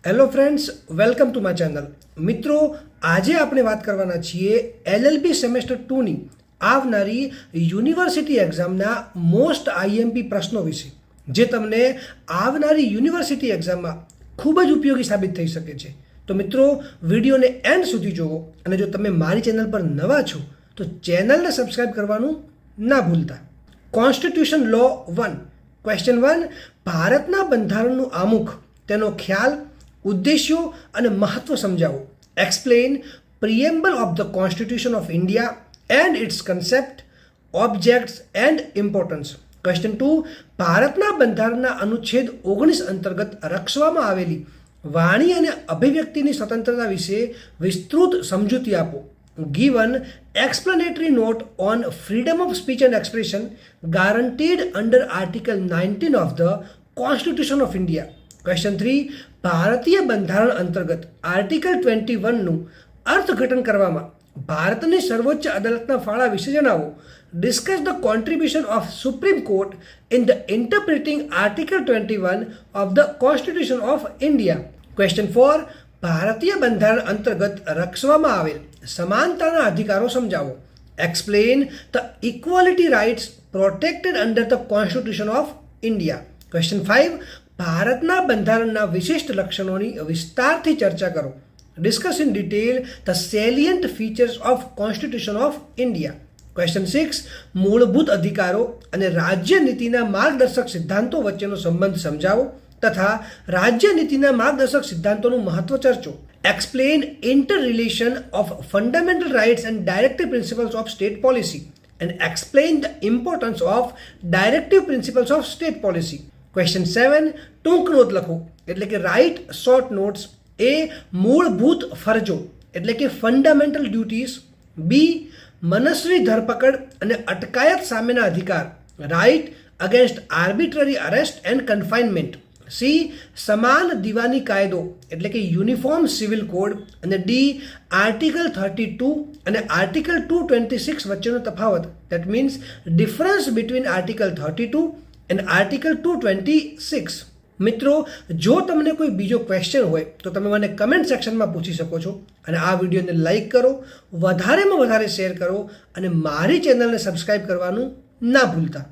Hello friends, welcome to my channel. મિત્રો, આજે આપણે વાત કરવાના છીએ LLB સેમેસ્ટર 2ની આવનારી યુનિવર્સિટી એક્ઝામના મોસ્ટ આઈએમપી પ્રશ્નો વિશે, જે તમને આવનારી યુનિવર્સિટી એક્ઝામમાં ખૂબ જ ઉપયોગી સાબિત થઈ શકે છે. તો મિત્રો, વિડીયોને એન્ડ સુધી જુઓ, અને જો તમે મારી ચેનલ પર નવા છો તો ચેનલને સબસ્ક્રાઇબ કરવાનું ના ભૂલતા. કોન્સ્ટિટ્યુશન લો 1. ક્વેશ્ચન 1. ભારતના બંધારણનું આમુખ, તેનો ખ્યાલ, ઉદ્દેશ્યો અને મહત્વ સમજાવો. Explain preamble of the constitution of India and its concept, objects and importance. Question 2. ભારતના બંધારણના અનુચ્છેદ 19 અંતર્ગત રક્ષવામાં આવેલી વાણી અને અભિવ્યક્તિની સ્વતંત્રતા વિશે વિસ્તૃત સમજૂતી આપો. Given explanatory note on freedom of speech and expression guaranteed under Article 19 of the Constitution of India. Question 3. ભારતીય બંધારણ અંતર્ગત આર્ટિકલ 21નું અર્થઘટન કરવામાં ભારતની સર્વોચ્ચ અદાલતના ફાળા વિશે જણાવો. Discuss the contribution of supreme court in the interpreting article 21 of the constitution of India. Question 4. ભારતીય બંધારણ અંતર્ગત રક્ષવામાં આવેલ સમાનતાના અધિકારો સમજાવો. Explain the equality rights protected under the constitution of India. Question 5. ભારતના બંધારણના વિશિષ્ટ લક્ષણોની વિસ્તારથી ચર્ચા કરો. Discuss in detail the salient features of constitution of India. Question 6. મૂળભૂત અધિકારો અને રાજ્ય નીતિના માર્ગદર્શક સિદ્ધાંતો વચ્ચેનો સંબંધ સમજાવો તથા રાજ્ય નીતિના માર્ગદર્શક સિદ્ધાંતોનું મહત્વ ચર્ચો. Explain inter relation of fundamental rights and directive principles of state policy and explain the importance of directive principles of state policy. Question 7. ટૂંક નોટ લખો, એટલે કે રાઇટ શોર્ટ નોટ્સ. એ. મૂળભૂત ફરજો, એટલે કે ફંડામેન્ટલ ડ્યુટીઝ. બી. મનસ્વી ધરપકડ અને અટકાયત સામેના અધિકાર, right against arbitrary arrest and confinement. C. સમાન દિવાની કાયદો, એટલે કે યુનિફોર્મ સિવિલ કોડ. અને ડી. આર્ટિકલ 32 અને આર્ટિકલ 226 વચ્ચેનો તફાવત, that means difference between article 32 and article 226. મિત્રો, જો તમને કોઈ બીજો ક્વેશ્ચન હોય તો તમે મને કમેન્ટ સેક્શનમાં પૂછી શકો છો. અને આ વિડીયોને લાઇક કરો, વધારેમાં વધારે શેર કરો અને મારી ચેનલને સબસ્ક્રાઈબ કરવાનું ના ભૂલતા.